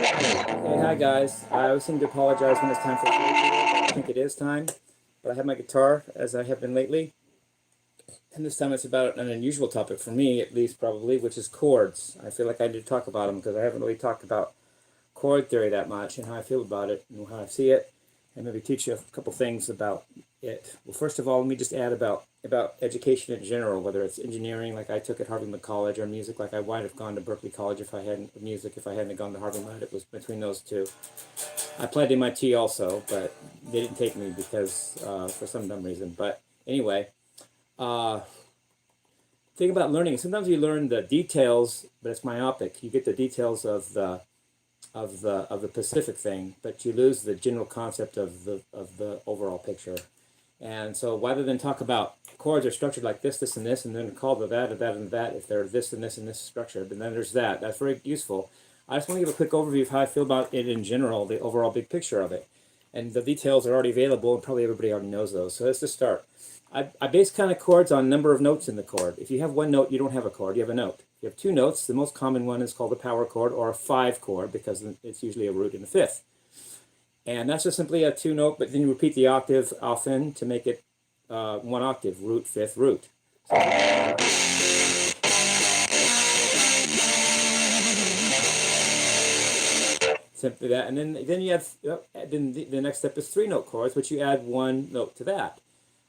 Hey, hi guys. I always seem to apologize when it's time for chord video, but I think it is time. But I have my guitar, as I have been lately, and this time it's about an unusual topic for me, at least probably, which is chords. I feel like I need to talk about them because I haven't really talked about chord theory that much and how I feel about it and how I see it, and maybe teach you a couple things about it. Well, first of all, let me just add about education in general, whether it's engineering like I took at Harvey Mudd College or music like I might have gone to Berkeley College if I hadn't gone to Harvey Mudd. It was between those two. I applied to MIT also, but they didn't take me because for some dumb reason. But anyway, uh, thing about learning, sometimes you learn the details, but it's myopic. You get the details of the Pacific thing, but you lose the general concept of the overall picture. And so rather than talk about chords are structured like this, and this, and then call the that, and that, and that, if they're this and this and this structure, but then there's that. That's very useful. I just want to give a quick overview of how I feel about it in general, the overall big picture of it. And the details are already available, and probably everybody already knows those. So let's just start. I base kind of chords on number of notes in the chord. If you have one note, you don't have a chord, you have a note. If you have two notes, the most common one is called a power chord or a 5 chord because it's usually a root in a fifth. And that's just simply a 2 note, but then you repeat the octave often to make it 1 octave, root, fifth, root. Simply that, and then you have then the next step is 3 note chords, which you add 1 note to that.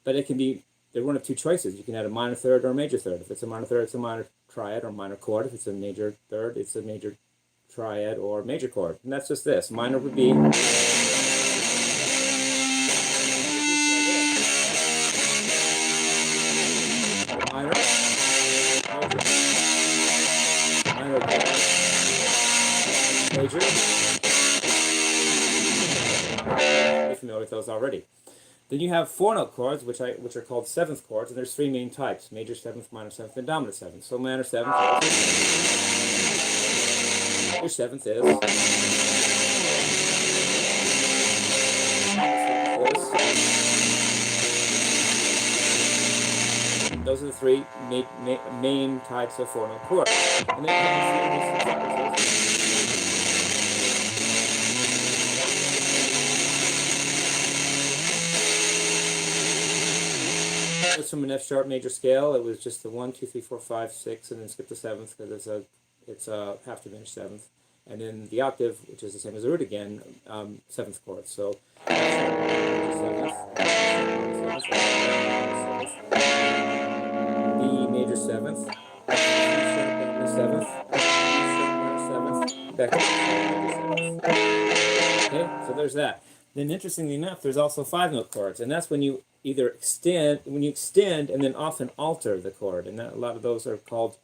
But it can be, they're one of 2 choices. You can add a minor third or a major third. If it's a minor third, it's a minor triad or minor chord. If it's a major third, it's a major triad or major chord. And that's just this. Minor would be minor, major. You're familiar with those already. Then you have 4 note chords, which are called 7th chords, and there's 3 main types: major 7th, minor 7th, and dominant 7th. So minor 7th, major 7th is. Those are the 3 main types of 4 note chords. And then it's from an F sharp major scale. It was just the 1, 2, 3, 4, 5, 6, and then skip the 7th because it's a half diminished 7th, and then the octave, which is the same as the root again, 7th chord. So B major 7th, C sharp 7th, back to major 7th. Okay, so there's that. Then interestingly enough, there's also 5 note chords, and that's when you either extend and then often alter the chord, and a lot of those are called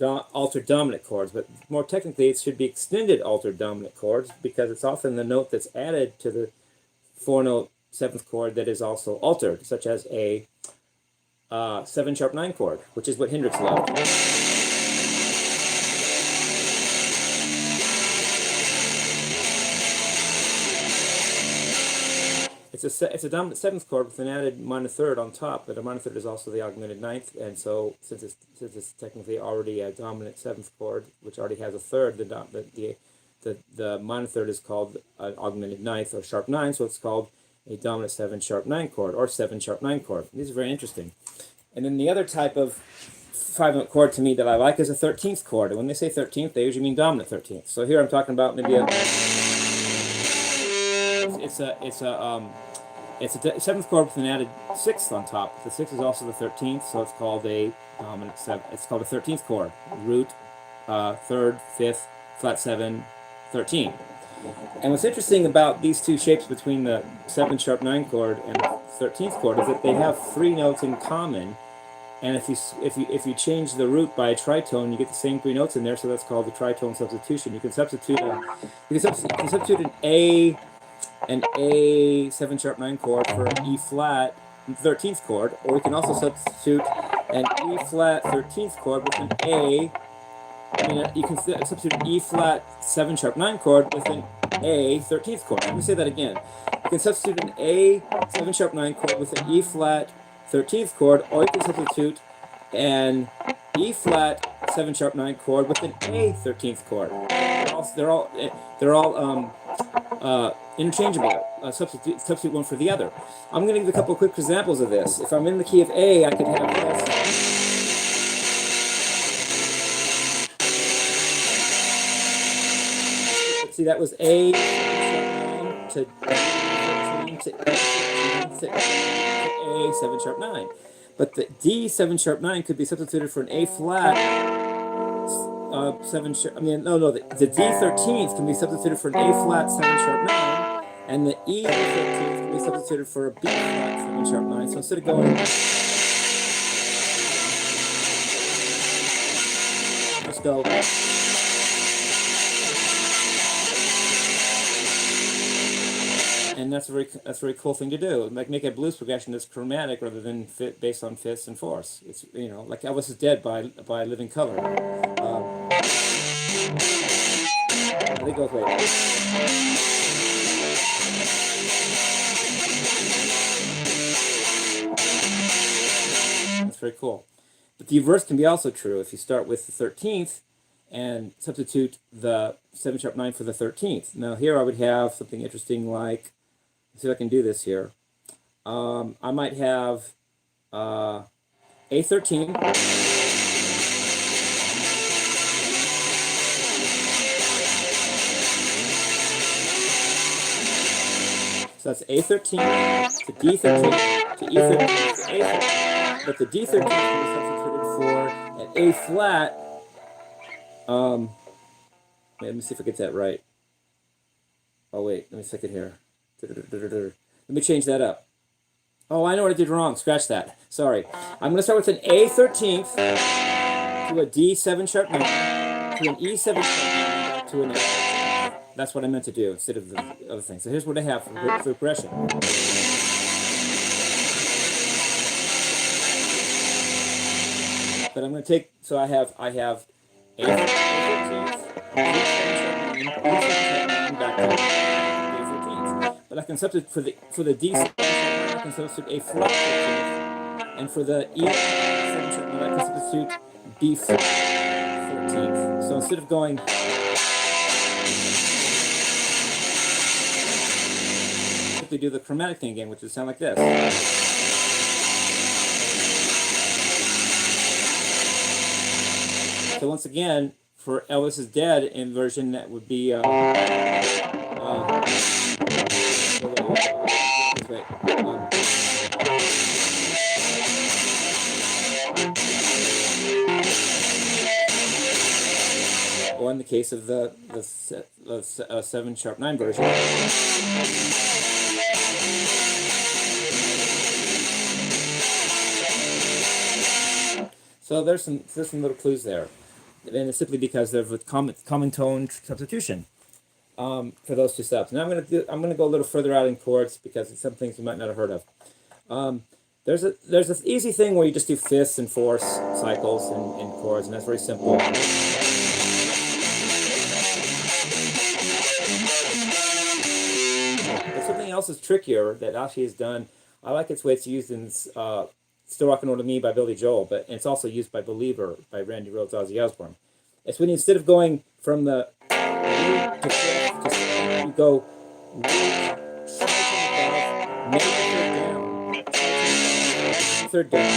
altered dominant chords, but more technically it should be extended altered dominant chords because it's often the note that's added to the 4 note 7th chord that is also altered, such as a 7 sharp 9 chord, which is what Hendrix loved. It's a dominant 7th chord with an added minor third on top, but a minor third is also the augmented 9th, and so since it's technically already a dominant 7th chord, which already has a third, the minor third is called an augmented 9th or sharp 9, so it's called a dominant 7 sharp 9 chord or 7 sharp 9 chord. These are very interesting. And then the other type of 5 note chord to me that I like is a 13th chord, and when they say 13th, they usually mean dominant 13th. So here I'm talking about maybe it's a 7th chord with an added 6th on top. The 6th is also the 13th, so it's called a dominant 7. It's called a 13th chord. Root, 3rd, 5th, flat 7, 13. And what's interesting about these 2 shapes between the 7 sharp 9 chord and the 13th chord is that they have 3 notes in common. And if you change the root by a tritone, you get the same 3 notes in there. So that's called the tritone substitution. You can substitute an A 7 sharp 9 chord for an E flat 13th chord, or you can also substitute an E flat 13th chord with an A. You can substitute an E flat 7 sharp 9 chord with an A 13th chord. Let me say that again. You can substitute an A 7 sharp 9 chord with an E flat 13th chord, or you can substitute an E flat 7 sharp 9 chord with an A 13th chord. They're all they're all interchangeable. Substitute one for the other. I'm going to give a couple of quick examples of this. If I'm in the key of A, I could have this. See, that was A to D13 to A 7 sharp 9. But the D 7 sharp 9 could be substituted for an A flat 7 sharp. I mean, no, the D13th can be substituted for an A flat 7 sharp 9, and the E13th can be substituted for a B flat 7 sharp 9. So instead of going, just go. And that's a very cool thing to do. Like make a blues progression that's chromatic rather than based on fifths and fourths. It's, you know, like Elvis is Dead by Living Colour. I think it goes like that's very cool. But the reverse can be also true. If you start with the 13th and substitute the 7 sharp 9 for the 13th. Now here I would have something interesting like, let's see if I can do this here. I might have A13. So that's A13 to D13 to E13 to A13. But the D13 can be substituted for an A flat. Let me see if I get that right. Oh wait, let me check it here. Let me change that up. Oh, I know what I did wrong. Scratch that. Sorry. I'm going to start with an A13th to a D7 sharp 9 to an E7 sharp 9 back to an A. That's what I meant to do instead of the other thing. So here's what I have for progression. But I'm going to take, so I have A13th, back to A13th. But I can substitute for the D7 sharp 9, I can substitute A flat 13th, and for the E7 sharp 9, I can substitute B flat 13th. So instead of going simply do the chromatic thing again, which would sound like this. So once again, for Elvis is Dead in version, that would be or in the case of the 7 sharp 9 version. So there's some little clues there, and it's simply because of a common tone substitution for those two steps. Now I'm gonna go a little further out in chords because it's some things you might not have heard of. There's this easy thing where you just do fifths and fourths cycles in chords, and that's very simple. But something else is trickier that actually is done. I like its way it's used in Still Rockin' On To Me by Billy Joel, but it's also used by Believer by Randy Rhoads, Ozzy Osbourne. It's when instead of going from the root to fifth to second, you go root, third down,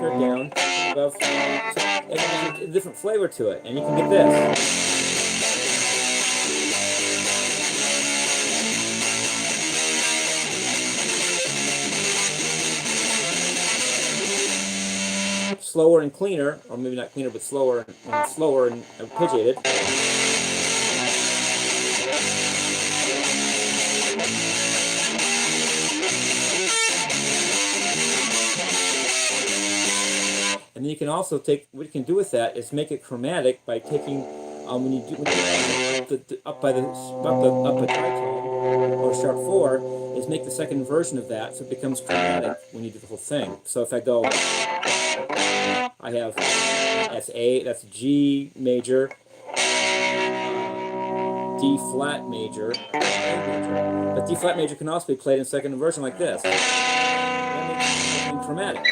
third down, above, and there's a different flavor to it, and you can get this. Slower and cleaner, or maybe not cleaner, but slower and arpeggiated. And then you can also take, what you can do with that is make it chromatic by taking, when you do up a tritone or sharp 4, is make the second version of that so it becomes chromatic when you do the whole thing. So if I go, I have that's G major, D flat major, A major. But D flat major can also be played in second version like this. And chromatic.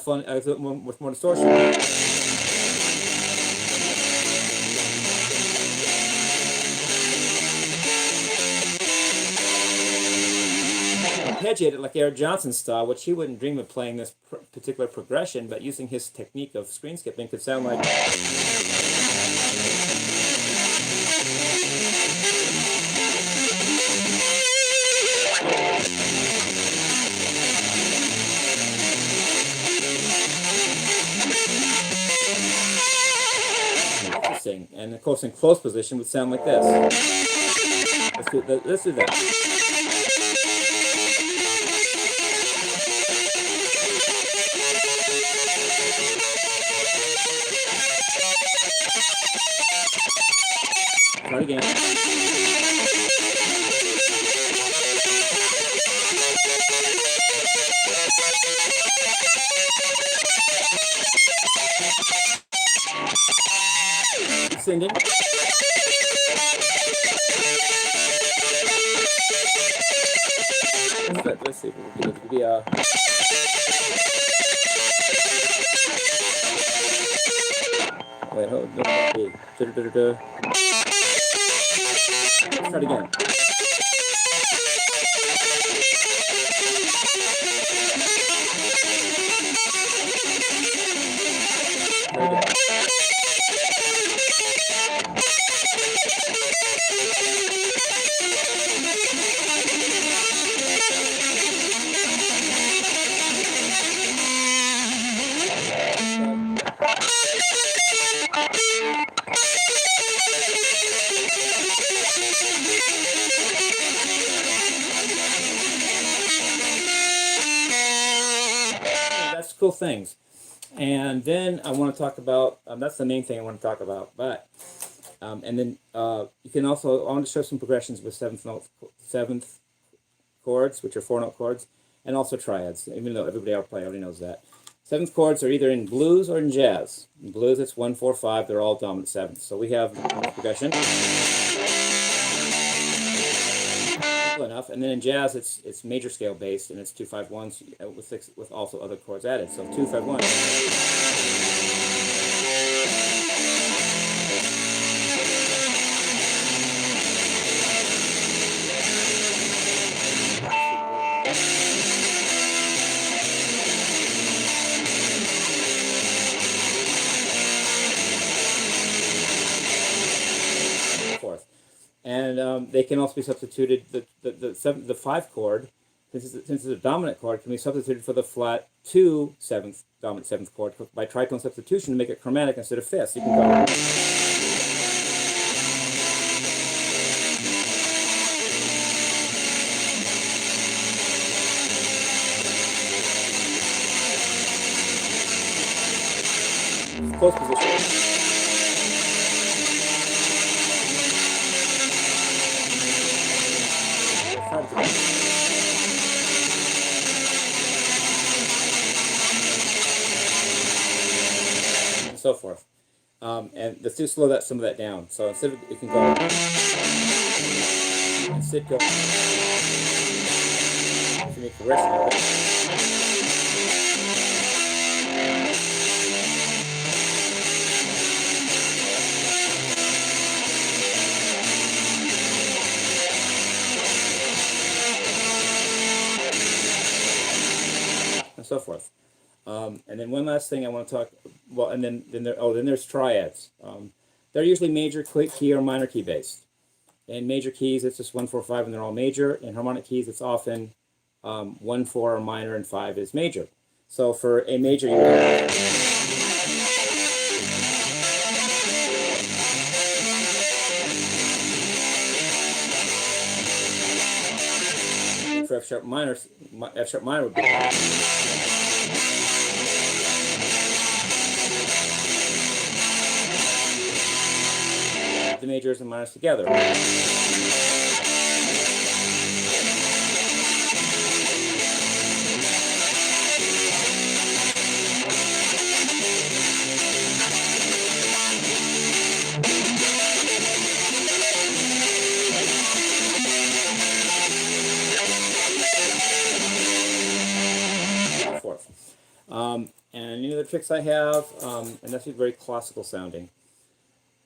fun with more distortion. Arpeggiate it like Eric Johnson's style, which he wouldn't dream of playing this particular progression, but using his technique of screen skipping could sound like. Interesting, and of course in close position would sound like this. Let's do that. Try it again. Singing. Let's see. It'll be wait, hold on. Let's try it again. That's cool things. And then I want to talk about, that's the main thing I want to talk about, but, and then you can also, I want to show some progressions with seventh chords, which are 4-note chords, and also triads, even though everybody already knows that. Seventh chords are either in blues or in jazz. In blues, it's 1, 4, 5, they're all dominant sevenths. So we have progression. Simple enough. And then in jazz, it's major scale based, and it's 2, 5, 1s with also other chords added. So 2, 5, 1. And they can also be substituted. The 5 chord, since it's a dominant chord, can be substituted for the flat 2 dominant 7th chord by tritone substitution to make it chromatic instead of fifth. So you can go. Close position. And so forth. And let's do slow some of that down. So instead of, you can go, instead go, to make the rest of it. And so forth. And then one last thing I want to talk, well, and then there's triads. They're usually major key or minor key based. In major keys, it's just 1, 4, 5, and they're all major. In harmonic keys, it's often 1, 4 are minor, and 5 is major. So for a major, you have for F sharp minor would be. The majors and minors together. and any other tricks I have, and that's very classical sounding.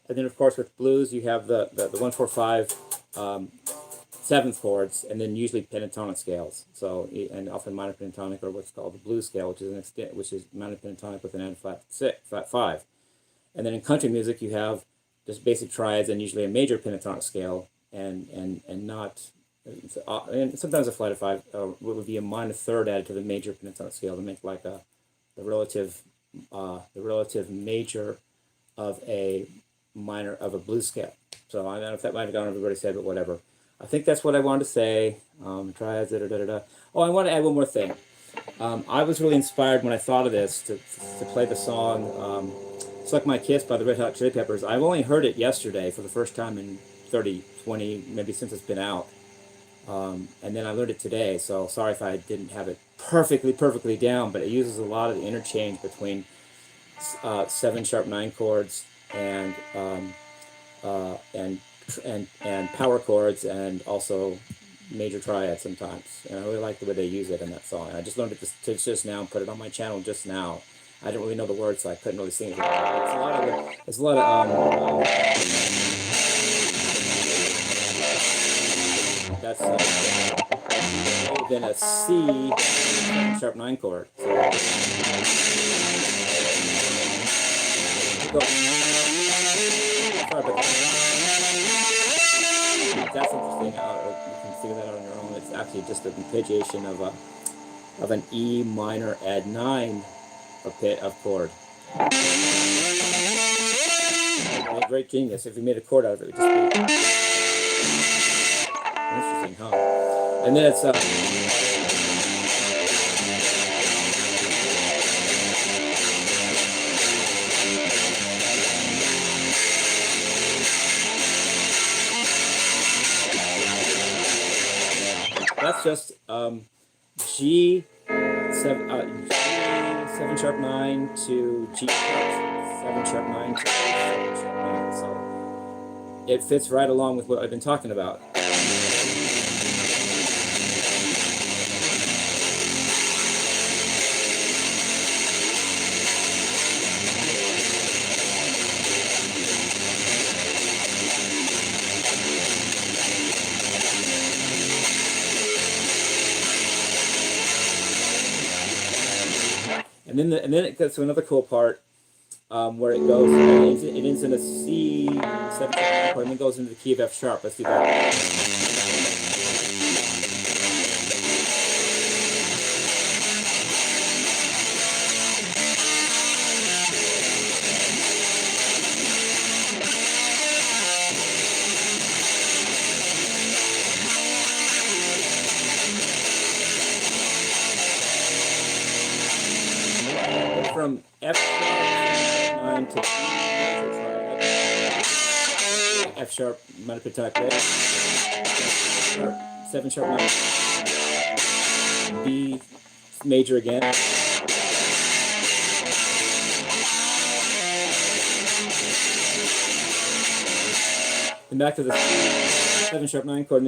And then, of course, with blues, you have the 1-4-5 seventh chords, and then usually pentatonic scales. So, and often minor pentatonic, or what's called the blues scale, which is minor pentatonic with an N flat 5. And then in country music, you have just basic triads and usually a major pentatonic scale, and not, and sometimes a flat of 5 would be a minor third added to the major pentatonic scale to make like the relative major of a minor of a blues scale. So I don't know if that might have gone over everybody's head, but whatever. I think that's what I wanted to say. Triads, da da da da. Oh, I want to add one more thing. I was really inspired when I thought of this to play the song Suck My Kiss by the Red Hot Chili Peppers. I've only heard it yesterday for the first time in 30, 20, maybe since it's been out. And then I learned it today, so sorry if I didn't have it perfectly down, but it uses a lot of the interchange between 7-sharp 9 chords and power chords, and also major triads sometimes. And I really like the way they use it in that song. I just learned it just now and put it on my channel just now. I didn't really know the words, so I couldn't really sing it. It's a lot of that's then a C sharp 9 chord. So, sorry, but that's interesting. You can figure that out on your own. It's actually just an arpeggiation of an E minor add 9 of chord. Great genius. If you made a chord out of it, it would just be interesting, huh? And then it's that's just G 7-sharp 9 to G sharp 7-sharp 9 to 7-sharp 9. So it fits right along with what I've been talking about. And then it gets to another cool part where it goes. It ends in a C 7 chord, and then goes into the key of F sharp. Let's do that. From F sharp 9 to F sharp minor pentatonic, 7-sharp 9, B major again, and back to the 7-sharp 9 chord.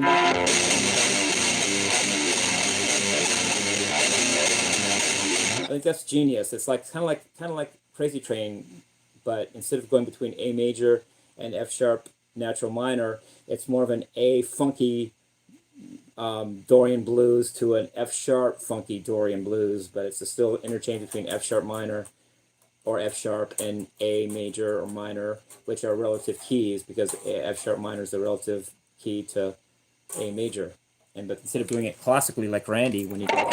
I think that's genius. It's like kind of like Crazy Train, but instead of going between A major and F sharp natural minor, it's more of an A funky Dorian blues to an F sharp funky Dorian blues, but it's still interchange between F sharp minor or F sharp and A major or minor, which are relative keys, because F sharp minor is the relative key to A major. But instead of doing it classically like Randy, when you go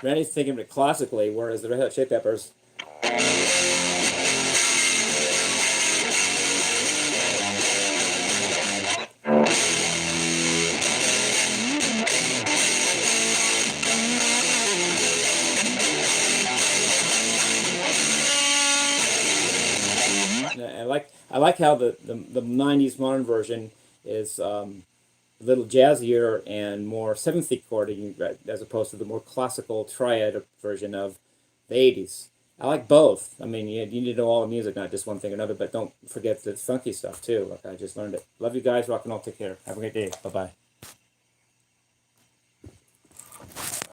Randy's thinking of it classically, whereas the Red Hot Chili Peppers I like how the 90s modern version is a little jazzier and more 7th chording as opposed to the more classical triad version of the 80s. I like both. I mean, you need to know all the music, not just one thing or another, but don't forget the funky stuff too. Like I just learned it. Love you guys. Rock and roll. Take care. Have a great day. Bye-bye.